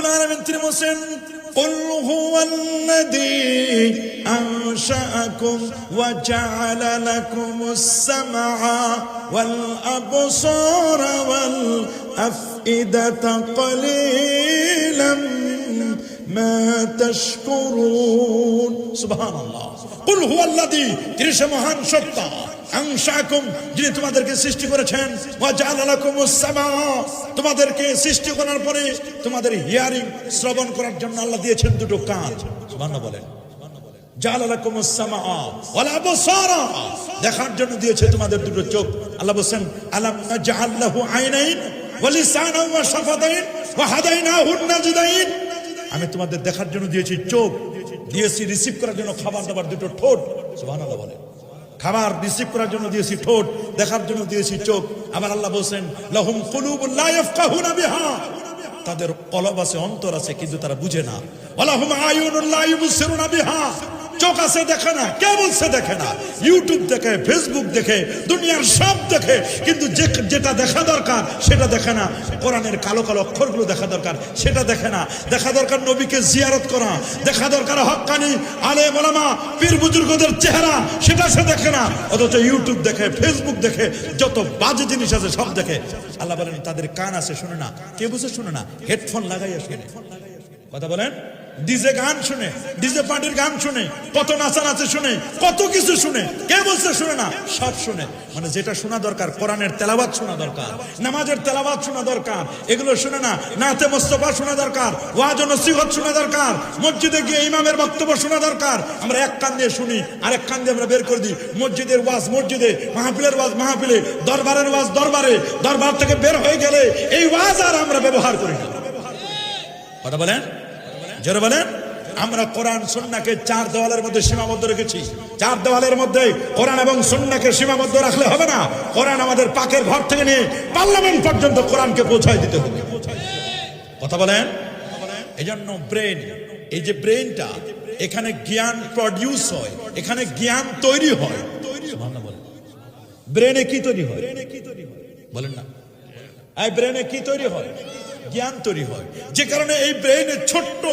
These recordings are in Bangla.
রব্বুল আলামিন তিনি বলেন قل هو الذي أنشأكم وجعل لكم السمع والأبصار والأفئدة قليلا ما تشكرون سبحان الله قل هو الذي তিনি সে মহান সত্তা আনশাকুম যিনি তোমাদেরকে সৃষ্টি করেছেন ওয়া জাআলা লাকুমুস সামা তোমাদেরকে সৃষ্টি করার পরে তোমাদের হিয়ারিং শ্রবণ করার জন্য আল্লাহ দিয়েছেন দুটো কান সুবহানাল্লাহ বলেন জাআলা লাকুমুস সামা ওয়াল আবসারা দেখার জন্য দিয়েছে তোমাদের দুটো চোখ আল্লাহ বলেন আলাম নাজআল লাহু আইনাইন ওয়া লিসানান ওয়া শাফাতাইন ওয়া হাদাইনাহুন নাজদাইন আমি তোমাদের দেখার জন্য দিয়েছি চোখ দিয়েছি রিসিভ করার জন্য খাবার দাবার দুটো ঠোঁট সুবহানাল্লাহ বলেন খাবার রিসিভ করার জন্য দিয়েছি ঠোঁট দেখার জন্য দিয়েছি চোখ আবার আল্লাহ বলেন লাহুম কুলুবুন লা ইয়াফকাহুনা বিহা তাদের কলব আছে অন্তর আছে কিন্তু তারা বুঝে না ওয়ালাহুম আয়ুনুন লা ইউবসিরুনা বিহা চোখ আছে দেখে না কে বলছে দেখে না ইউটিউব দেখে ফেসবুক দেখে দুনিয়ার সব দেখে কিন্তু যেটা দেখা দরকার সেটা দেখে না কোরআনের কালো কালো অক্ষরগুলো দেখা দরকার সেটা দেখে না দেখা দরকার নবীকে জিয়ারত করা দেখা দরকার হক্কানি আলেম ওলামা পীর বুজুর্গদের চেহারা সেটা সে দেখে না অথচ ইউটিউব দেখে ফেসবুক দেখে যত বাজে জিনিস আছে সব দেখে আল্লাহ বলেন তাদের কান আছে শুনে না কে বুঝে শুনে না হেডফোন লাগাইয়া শুনে কথা বলেন ডিজে গান শুনে ডিজে পার্টির গান শুনে কত নাচানাচি শুনে কত কিছু শুনে কে বলছে শুনে না সব শুনে মানে যেটা শোনা দরকার কোরআনের তেলাওয়াত শোনা দরকার নামাজের তেলাওয়াত শোনা দরকার এগুলো শুনে না নাতে মুস্তাফা শোনা দরকার ওয়াজ ও নসিহত শোনা দরকার মসজিদে গিয়ে ইমামের বক্তব্য শোনা দরকার আমরা এক কান দিয়ে শুনি আরেক কান দিয়ে আমরা বের করে দিই মসজিদের ওয়াজ মসজিদে মাহফিলের ওয়াজ মাহফিলে দরবারের ওয়াজ দরবারে দরবার থেকে বের হয়ে গেলে এই ওয়াজ আর আমরা ব্যবহার করি না কথা বলেন যারা বলেন আমরা কোরআন সুন্নাহকে চার দেওয়ালের মধ্যে সীমাবদ্ধ রেখেছি চার দেওয়ালের মধ্যে কোরআন এবং সুন্নাহকে সীমাবদ্ধ রাখলে হবে না কোরআন আমাদের পাকের ঘর থেকে নিয়ে পার্লামেন্ট পর্যন্ত কোরআনকে পৌঁছায় দিতে হবে কথা বলেন এজন্য ব্রেন এই যে ব্রেনটা এখানে জ্ঞান প্রডিউস হয় এখানে জ্ঞান তৈরি হয় সুবহানাল্লাহ বলেন ব্রেনে কি তৈরি হয় বলেন না এই ব্রেনে কি তৈরি হয় জ্ঞান তৈরি হয় যে কারণে এই ব্রেইনে ছোট্ট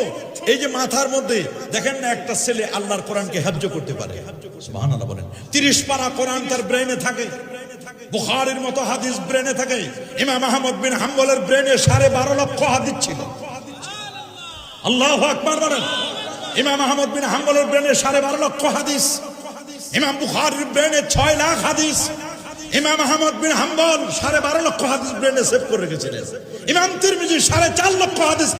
এই যে মাথার মধ্যে দেখেন না একটা ছেলে আল্লাহর কোরআনকে হেফজ করতে পারে সুবহানাল্লাহ বলেন 30 পারা কোরআন তার ব্রেইনে থাকে বুখারীর মতো হাদিস ব্রেইনে থাকে ইমাম আহমদ বিন হাম্বলের ব্রেইনে 12.5 লক্ষ হাদিস ছিল আল্লাহু আকবার বলেন ইমাম আহমদ বিন হাম্বলের ব্রেইনে 12.5 লক্ষ হাদিস ইমাম বুখারীর ব্রেইনে 6 লাখ হাদিস ইমাম আহমদ বিন হাম্বল 12.5 লক্ষ হাদিস ব্রেনে সেভ করে রেখেছিলেন ইমাম তিরমিজি 4.5 লক্ষ হাদিস